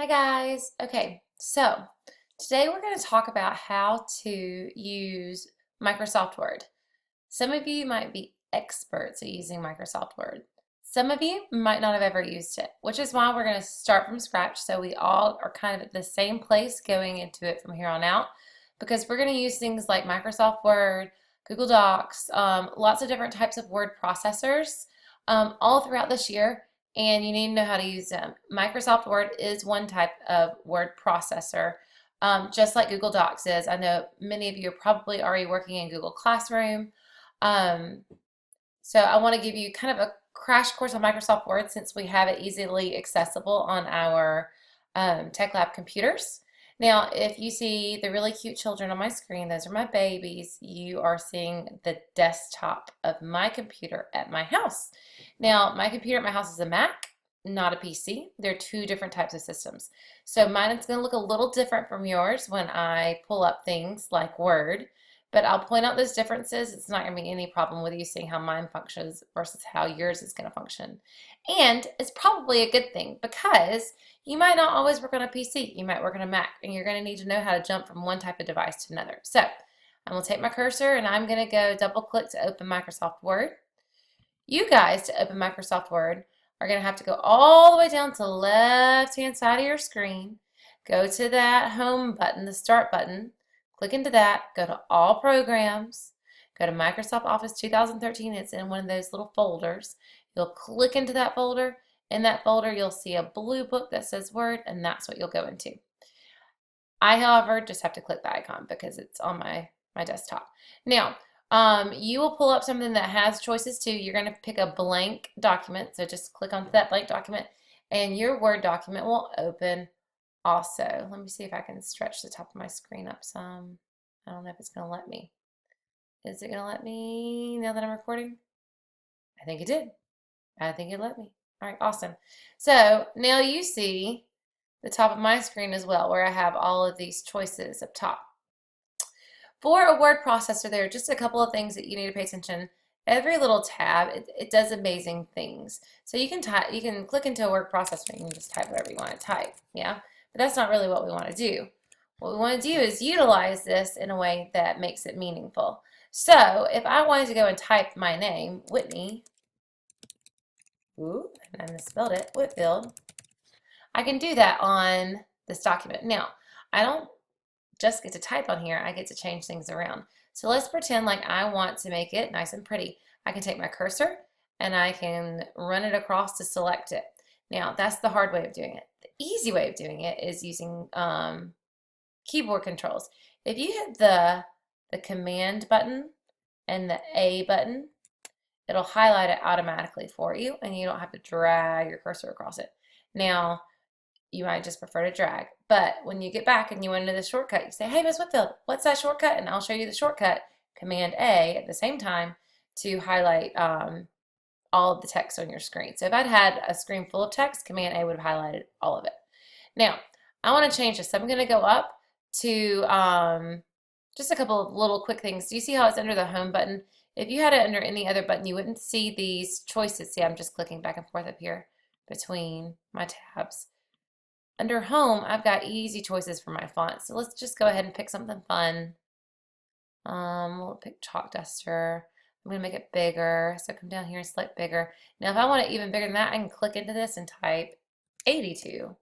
Hi guys. Okay, so today we're going to talk about how to use Microsoft Word. Some of you might be experts at using Microsoft Word. Some of you might not have ever used it, which is why we're going to start from scratch so we all are kind of at the same place going into it from here on out, because we're going to use things like Microsoft Word, Google Docs, lots of different types of word processors all throughout this year, and you need to know how to use them. Microsoft Word is one type of word processor, just like Google Docs is. I know many of you are probably already working in Google Classroom. Um, so I want to give you kind of a crash course on Microsoft Word since we have it easily accessible on our Tech Lab computers. Now, if you see the really cute children on my screen, those are my babies. You are seeing the desktop of my computer at my house. Now, my computer at my house is a Mac, not a PC. They're two different types of systems. So mine is going to look a little different from yours when I pull up things like Word. But I'll point out those differences. It's not going to be any problem with you seeing how mine functions versus how yours is going to function. And it's probably a good thing because you might not always work on a PC. You might work on a Mac, and you're going to need to know how to jump from one type of device to another. So I'm going to take my cursor, and I'm going to go double click to open Microsoft Word. You guys, to open Microsoft Word, are going to have to go all the way down to the left-hand side of your screen. Go to that home button, the start button. Click into that, go to all programs, go to Microsoft Office 2013. It's in one of those little folders. You'll click into that folder. In that folder, you'll see a blue book that says Word, and that's what you'll go into. I, however, just have to click the icon because it's on my desktop. Now, you will pull up something that has choices too. You're going to pick a blank document, so just click onto that blank document, and your Word document will open. Also, let me see if I can stretch the top of my screen up some. I don't know if it's going to let me. Is it going to let me now that I'm recording? I think it did. I think it let me. All right, awesome. So now you see the top of my screen as well, where I have all of these choices up top. For a word processor, there are just a couple of things that you need to pay attention. Every little tab, it does amazing things. So you can type, you can click into a word processor and you can just type whatever you want to type, yeah? But that's not really what we want to do. What we want to do is utilize this in a way that makes it meaningful. So if I wanted to go and type my name, Whitney, ooh, and I misspelled it, Whitfield, I can do that on this document. Now, I don't just get to type on here, I get to change things around. So let's pretend like I want to make it nice and pretty. I can take my cursor and I can run it across to select it. Now, that's the hard way of doing it. The easy way of doing it is using keyboard controls. If you hit the command button and the A button, it'll highlight it automatically for you and you don't have to drag your cursor across it. Now, you might just prefer to drag. But when you get back and you went into the shortcut, you say, hey, Miss Whitfield, what's that shortcut? And I'll show you the shortcut, Command A, at the same time to highlight all of the text on your screen. So if I'd had a screen full of text, Command A would have highlighted all of it. Now, I want to change this. So I'm going to go up to just a couple of little quick things. Do you see how it's under the home button? If you had it under any other button, you wouldn't see these choices. See, I'm just clicking back and forth up here between my tabs. Under home, I've got easy choices for my font. So let's just go ahead and pick something fun. We'll pick chalk duster. I'm going to make it bigger. So come down here and select bigger. Now if I want it even bigger than that, I can click into this and type 82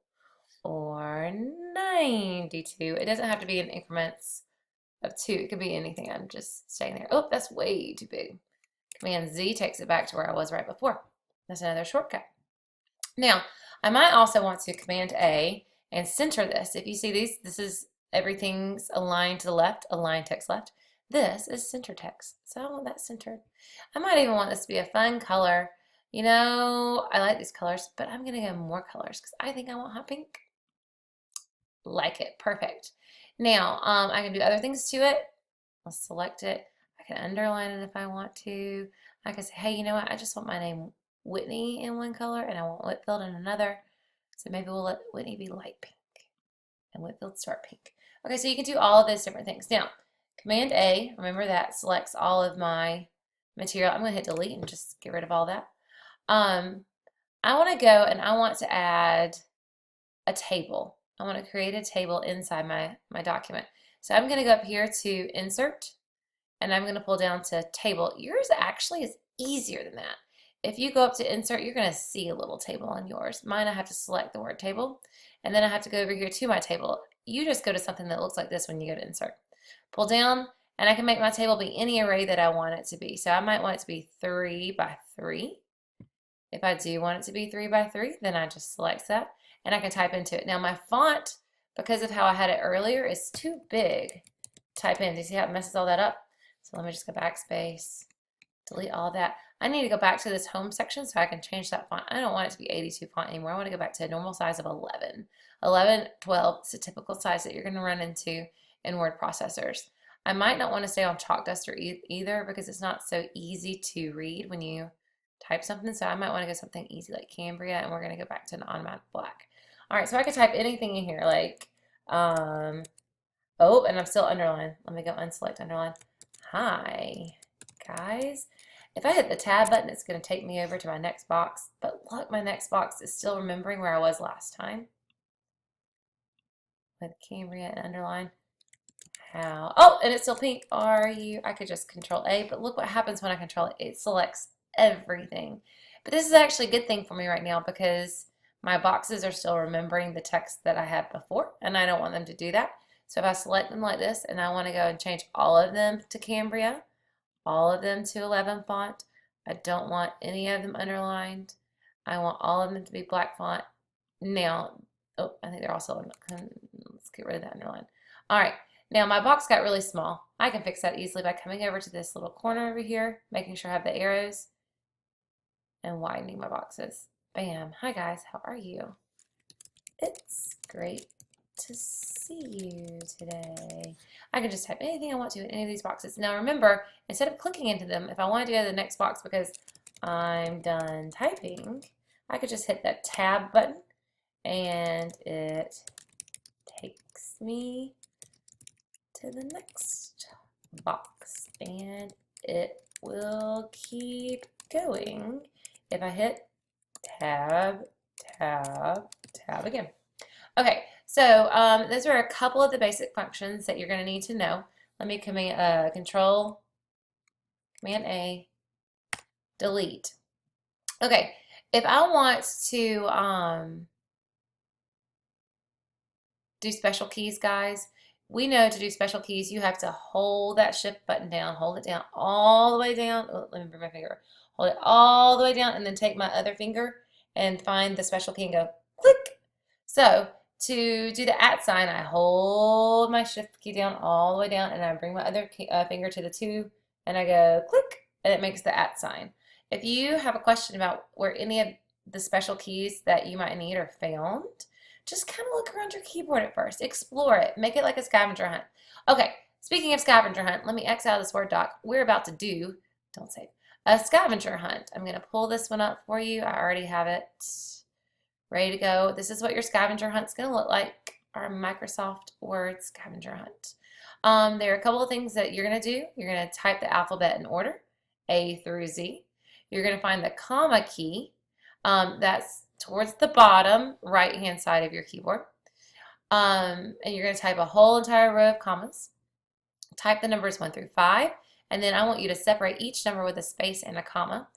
or 92. It doesn't have to be in increments of 2. It could be anything. I'm just staying there. Oh, that's way too big. Command Z takes it back to where I was right before. That's another shortcut. Now, I might also want to Command A and center this. If you see these, this is everything's aligned to the left, align text left. This is center text. So I want that centered. I might even want this to be a fun color. You know, I like these colors, but I'm going to go more colors because I think I want hot pink. Like it. Perfect. Now, I can do other things to it. I'll select it. I can underline it if I want to. I can say, hey, you know what? I just want my name Whitney in one color and I want Whitfield in another. So maybe we'll let Whitney be light pink and Whitfield start pink. Okay, so you can do all of those different things. Now, Command A, remember that selects all of my material. I'm going to hit delete and just get rid of all that. I want to go and I want to add a table. I want to create a table inside my document. So I'm going to go up here to Insert, and I'm going to pull down to Table. Yours actually is easier than that. If you go up to Insert, you're going to see a little table on yours. Mine, I have to select the word table, and then I have to go over here to my table. You just go to something that looks like this when you go to Insert. Pull down, and I can make my table be any array that I want it to be. So I might want it to be 3 by 3. If I do want it to be 3 by 3, then I just select that, and I can type into it. Now my font, because of how I had it earlier, is too big to type in. Do you see how it messes all that up? So let me just go backspace, delete all that. I need to go back to this home section so I can change that font. I don't want it to be 82 font anymore. I want to go back to a normal size of 11. 11, 12 is a typical size that you're going to run into in word processors. I might not want to stay on chalk duster either because it's not so easy to read when you type something. So I might want to go something easy like Cambria, and we're going to go back to an automatic black. All right, so I could type anything in here like, oh, and I'm still underlined. Let me go unselect underline. Hi, guys. If I hit the tab button, it's going to take me over to my next box. But look, my next box is still remembering where I was last time. With Cambria and underline. How? Oh, and it's still pink. Are you? I could just Control A, but look what happens when I Control it. It selects everything. But this is actually a good thing for me right now because my boxes are still remembering the text that I had before, and I don't want them to do that. So if I select them like this, and I want to go and change all of them to Cambria, all of them to 11 font, I don't want any of them underlined. I want all of them to be black font. Now, oh, I think they're also, let's get rid of that underline. All right. Now my box got really small. I can fix that easily by coming over to this little corner over here, making sure I have the arrows, and widening my boxes. Bam. Hi guys, how are you? It's great to see you today. I can just type anything I want to in any of these boxes. Now remember, instead of clicking into them, if I want to go to the next box because I'm done typing, I could just hit that tab button and it takes me to the next box, and it will keep going if I hit tab, tab, tab again. Okay, so those are a couple of the basic functions that you're going to need to know. Let me Control, Command A, delete. Okay, if I want to do special keys, guys, we know to do special keys, you have to hold that shift button down, hold it down all the way down. Oh, let me bring my finger. Hold it all the way down and then take my other finger and find the special key and go click. So to do the @ sign, I hold my shift key down all the way down and I bring my other finger to the 2 and I go click, and it makes the @ sign. If you have a question about where any of the special keys that you might need are found, just kind of look around your keyboard at first. Explore it. Make it like a scavenger hunt. Okay, speaking of scavenger hunt, let me X out of this Word doc. We're about to do, don't save, a scavenger hunt. I'm going to pull this one up for you. I already have it ready to go. This is what your scavenger hunt's going to look like, our Microsoft Word scavenger hunt. There are a couple of things that you're going to do. You're going to type the alphabet in order, A through Z. You're going to find the comma key. That's towards the bottom right-hand side of your keyboard. And you're going to type a whole entire row of commas. Type the numbers 1 through 5, and then I want you to separate each number with a space and a comma.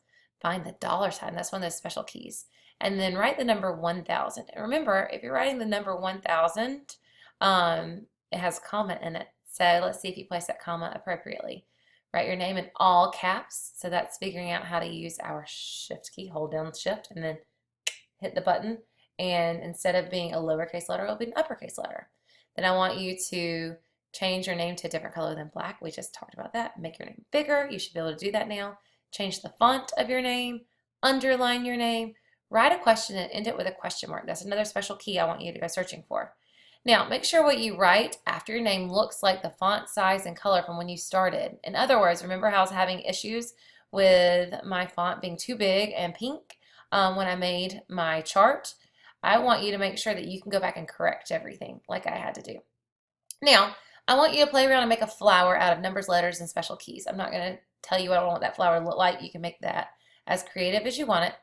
Find the $sign. That's one of those special keys. And then write the number 1000. And remember, if you're writing the number 1000, it has a comma in it. So let's see if you place that comma appropriately. Write your name in all caps. So that's figuring out how to use our shift key. Hold down shift and then hit the button, and instead of being a lowercase letter, it'll be an uppercase letter. Then I want you to change your name to a different color than black. We just talked about that. Make your name bigger. You should be able to do that now. Change the font of your name, underline your name, write a question and end it with a question mark. That's another special key I want you to go searching for. Now, make sure what you write after your name looks like the font size and color from when you started. In other words, remember how I was having issues with my font being too big and pink? When I made my chart, I want you to make sure that you can go back and correct everything like I had to do. Now, I want you to play around and make a flower out of numbers, letters, and special keys. I'm not going to tell you what I want that flower to look like. You can make that as creative as you want it.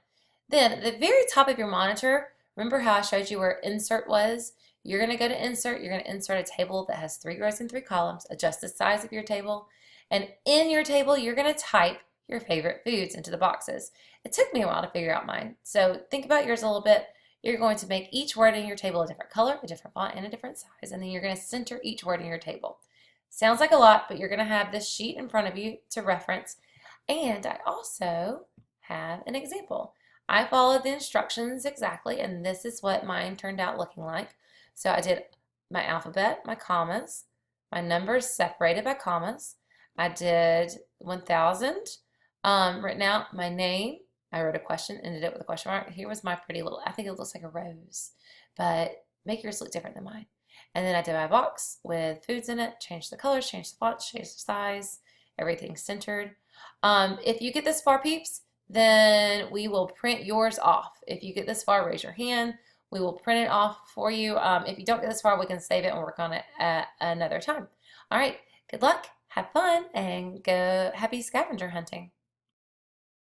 Then at the very top of your monitor, Remember how I showed you where insert was? You're going to go to insert, you're going to insert a table that has 3 rows and 3 columns, adjust the size of your table, and in your table you're going to type your favorite foods into the boxes. It took me a while to figure out mine, so think about yours a little bit. You're going to make each word in your table a different color, a different font, and a different size, and then you're going to center each word in your table. Sounds like a lot, but you're going to have this sheet in front of you to reference, and I also have an example. I followed the instructions exactly, and this is what mine turned out looking like. So I did my alphabet, my commas, my numbers separated by commas. I did 1000, written out my name. I wrote a question, ended it with a question mark. Here was my pretty little, I think it looks like a rose, but make yours look different than mine. And then I did my box with foods in it, changed the colors, changed the fonts, changed the size, everything centered. If you get this far, peeps, then we will print yours off. If you get this far, raise your hand. We will print it off for you. If you don't get this far, we can save it and work on it at another time. All right, good luck, have fun, and go happy scavenger hunting.